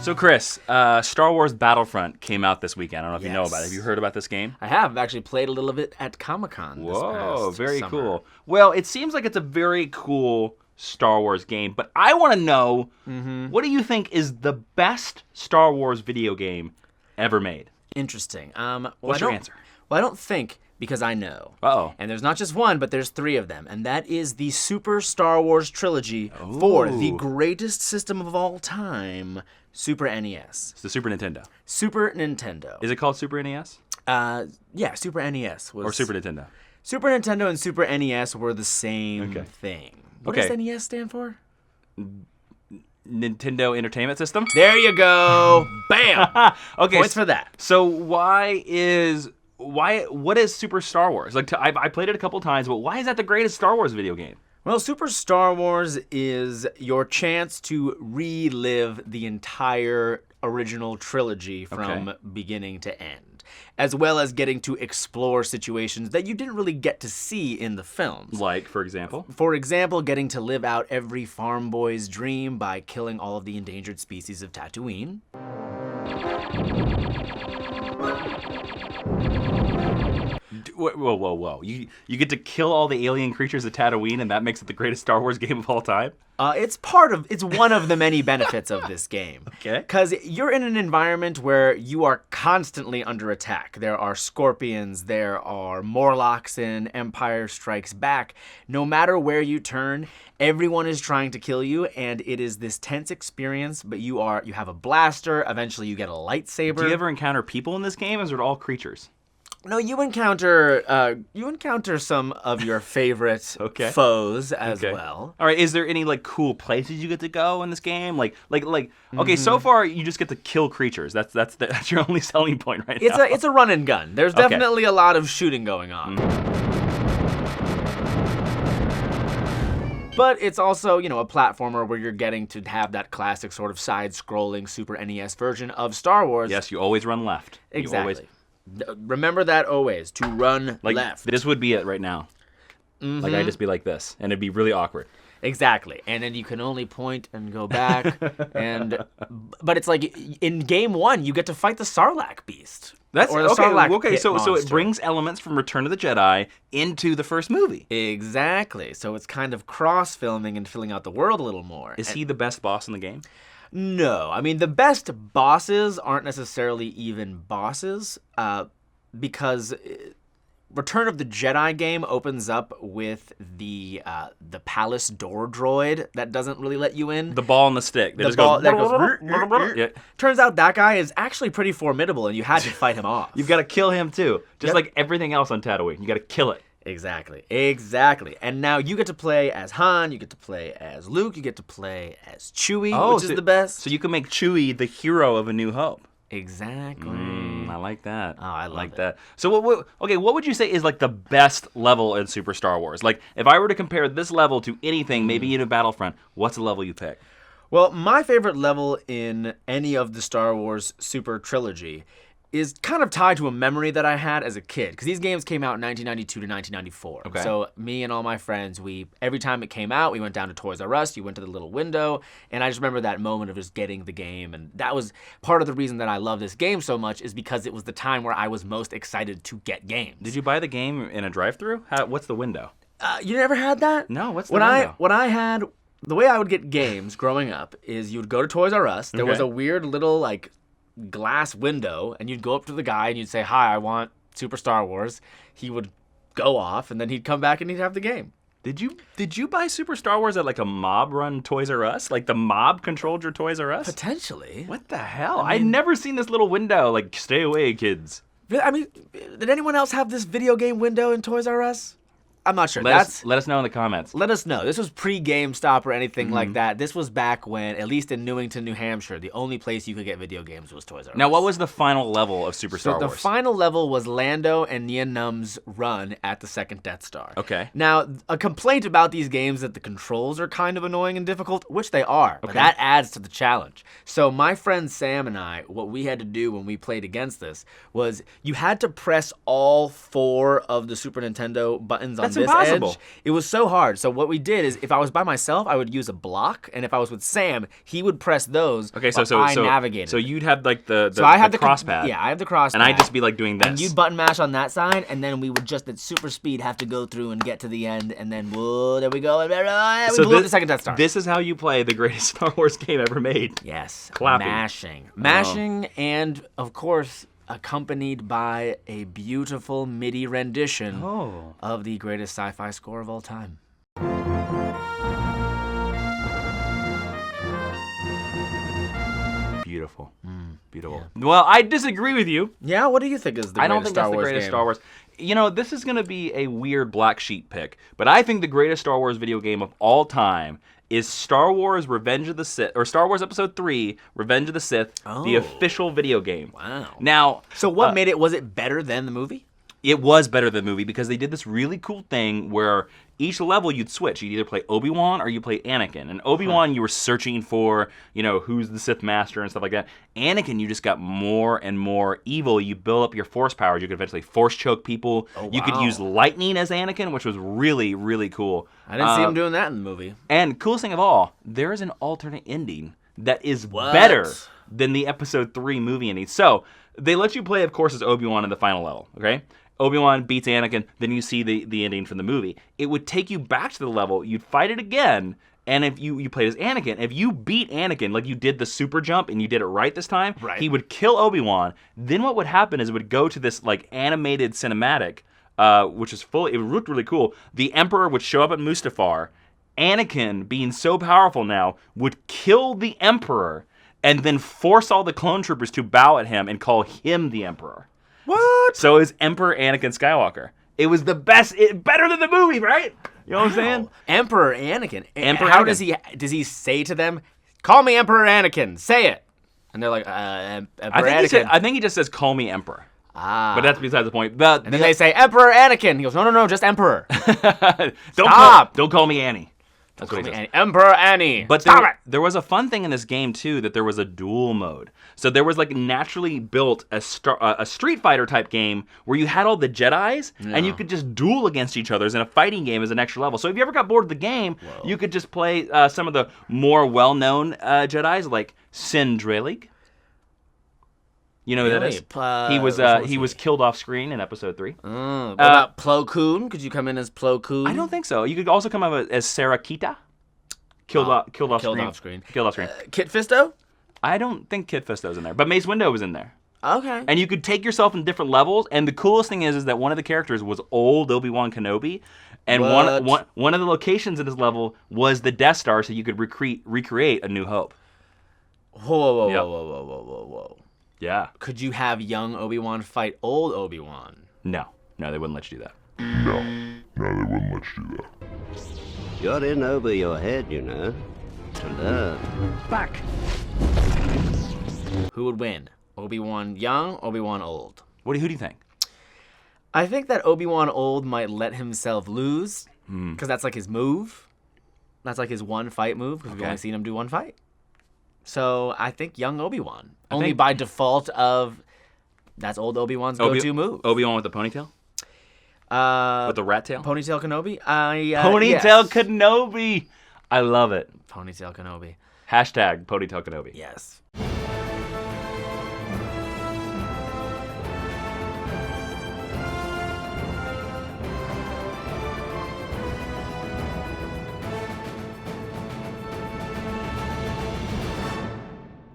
So, Chris, Star Wars Battlefront came out this weekend. I don't know if you know about it. Have you heard about this game? I have. I've actually played a little of it at Comic-Con this past Very summer. cool. Well, it seems like it's a very cool Star Wars game, but I want to know, what do you think is the best Star Wars video game ever made? Interesting. What's your answer? Well, I don't think, because I know. Uh-oh. And there's not just one, but there's 3 of them. And that is the Super Star Wars trilogy for the greatest system of all time, Super NES. It's the Super Nintendo. Super Nintendo. Is it called Super NES? Yeah, Super NES was... Or Super Nintendo? Super Nintendo and Super NES were the same thing. What does NES stand for? Nintendo Entertainment System? There you go. Bam. Okay. Points for that. So what is Super Star Wars? Like, I played it a couple times, but why is that the greatest Star Wars video game? Well, Super Star Wars is your chance to relive the entire original trilogy from beginning to end, as well as getting to explore situations that you didn't really get to see in the films. Like, for example? For example, getting to live out every farm boy's dream by killing all of the endangered species of Tatooine. Whoa. You get to kill all the alien creatures of Tatooine, and that makes it the greatest Star Wars game of all time? It's one of the many benefits of this game. Okay. Because you're in an environment where you are constantly under attack. There are scorpions, there are Morlocks in Empire Strikes Back. No matter where you turn, everyone is trying to kill you, and it is this tense experience, but you have a blaster, eventually you get a lightsaber. Do you ever encounter people in this game, or is it all creatures? No, you encounter some of your favorite foes as well. All right, is there any like cool places you get to go in this game? Okay, so far you just get to kill creatures. That's your only selling point right now. It's a run and gun. There's definitely a lot of shooting going on. But it's also, a platformer where you're getting to have that classic sort of side-scrolling Super NES version of Star Wars. Yes, you always run left. Exactly. Remember that always, to run left. This would be it right now. Like, I'd just be like this, and it'd be really awkward. Exactly. And then you can only point and go back. But it's like, in game 1, you get to fight the Sarlacc beast. So it brings elements from Return of the Jedi into the first movie. Exactly. So it's kind of cross-filming and filling out the world a little more. Is he the best boss in the game? No. I mean, the best bosses aren't necessarily even bosses, because Return of the Jedi game opens up with the palace door droid that doesn't really let you in. The ball and the stick. That goes. Turns out that guy is actually pretty formidable, and you had to fight him off. You've got to kill him too, just like everything else on Tatooine. You got to kill it. Exactly. And now you get to play as Han, you get to play as Luke, you get to play as Chewie, which is the best. So you can make Chewie the hero of A New Hope. Exactly. I like that. Oh, I like that. So what would you say is like the best level in Super Star Wars? Like, if I were to compare this level to anything, maybe even Battlefront, what's the level you pick? Well, my favorite level in any of the Star Wars Super trilogy is kind of tied to a memory that I had as a kid, because these games came out in 1992 to 1994. Okay. So me and all my friends, every time it came out, we went down to Toys R Us, you went to the little window, and I just remember that moment of just getting the game, and that was part of the reason that I love this game so much, is because it was the time where I was most excited to get games. Did you buy the game in a drive-thru? What's the window? You never had that? No, what's the window? The way I would get games growing up is you would go to Toys R Us, there was a weird little, like, glass window, and you'd go up to the guy and you'd say, "Hi, I want Super Star Wars." He would go off, and then he'd come back and he'd have the game. Did you buy Super Star Wars at like a mob-run Toys R Us? Like the mob controlled your Toys R Us? Potentially. What the hell? I'd never seen this little window. Like, stay away, kids. I mean, did anyone else have this video game window in Toys R Us? I'm not sure. Let us know in the comments. Let us know. This was pre-GameStop or anything like that. This was back when, at least in Newington, New Hampshire, the only place you could get video games was Toys R Us. Now, what was the final level of Super Star Wars? The final level was Lando and Nien Num's run at the second Death Star. Okay. Now, a complaint about these games is that the controls are kind of annoying and difficult, which they are. But that adds to the challenge. So my friend Sam and I, what we had to do when we played against this was you had to press all 4 of the Super Nintendo buttons on this impossible. edge. It was so hard. So what we did is, if I was by myself, I would use a block, and if I was with Sam, he would press those. Okay, so I navigated. So you'd have like the I have the cross pad. Yeah, I have the cross and pad. I'd just be like doing this. And you'd button mash on that side, and then we would just at super speed have to go through and get to the end, and then whoa, there we go, and we blew up the second Death Star. This is how you play the greatest Star Wars game ever made. Yes, Clapping. mashing, and of course accompanied by a beautiful MIDI rendition of the greatest sci-fi score of all time. Beautiful. Beautiful. Yeah. Well, I disagree with you. Yeah, what do you think is the greatest Star Wars game? I don't think that's the greatest Star Wars. You know, this is going to be a weird black sheep pick, but I think the greatest Star Wars video game of all time is Star Wars Revenge of the Sith, or Star Wars Episode 3, Revenge of the Sith, the official video game. Wow. Now, so what made it, was it better than the movie? It was better than the movie because they did this really cool thing where each level you'd switch. You'd either play Obi-Wan or you play Anakin. And Obi-Wan, you were searching for, who's the Sith Master and stuff like that. Anakin, you just got more and more evil. You build up your force powers. You could eventually force choke people. Oh, wow. You could use lightning as Anakin, which was really, really cool. I didn't see him doing that in the movie. And coolest thing of all, there is an alternate ending that is better than the Episode 3 movie ending. So they let you play, of course, as Obi-Wan in the final level, okay? Obi-Wan beats Anakin, then you see the ending from the movie. It would take you back to the level, you'd fight it again, and if you played as Anakin, if you beat Anakin, like you did the super jump and you did it right this time, he would kill Obi-Wan. Then what would happen is it would go to this like animated cinematic, which is it looked really cool. The Emperor would show up at Mustafar. Anakin, being so powerful now, would kill the Emperor and then force all the clone troopers to bow at him and call him the Emperor. What? So it was Emperor Anakin Skywalker. It was the best, better than the movie, right? You know what I'm saying? Emperor Anakin. How does he say to them, "Call me Emperor Anakin"? Say it. And they're like, Emperor Anakin. I think he just says, "Call me Emperor." But that's besides the point. And then they say, "Emperor Anakin." He goes, "No, just Emperor." Don't call me Annie. That's what he says. Emperor Annie. But there was a fun thing in this game, too, that there was a duel mode. So there was, like, naturally built a Street Fighter type game where you had all the Jedis, and you could just duel against each other in a fighting game as an extra level. So if you ever got bored of the game, you could just play some of the more well-known Jedis, like Sindralig. You know who that is? He was killed off screen in Episode 3. What about Plo Koon? Could you come in as Plo Koon? I don't think so. You could also come up as Sarakita. Killed off screen. Killed off screen. Kit Fisto? I don't think Kit Fisto's in there, but Mace Windu was in there. Okay. And you could take yourself in different levels, and the coolest thing is that one of the characters was old Obi-Wan Kenobi, and one of the locations in this level was the Death Star, so you could recreate A New Hope. Whoa. Yeah. Could you have young Obi-Wan fight old Obi-Wan? No, they wouldn't let you do that. No, they wouldn't let you do that. You're in over your head, you know, to learn. Back. Who would win? Obi-Wan young, Obi-Wan old? Who do you think? I think that Obi-Wan old might let himself lose, because that's like his move. That's like his one fight move, because we've only seen him do one fight. So I think young Obi-Wan. Only by default of that's old Obi-Wan's go-to move. Obi-Wan with the ponytail? With the rat tail? Ponytail Kenobi? Ponytail Kenobi! I love it. Ponytail Kenobi. Hashtag Ponytail Kenobi. Yes.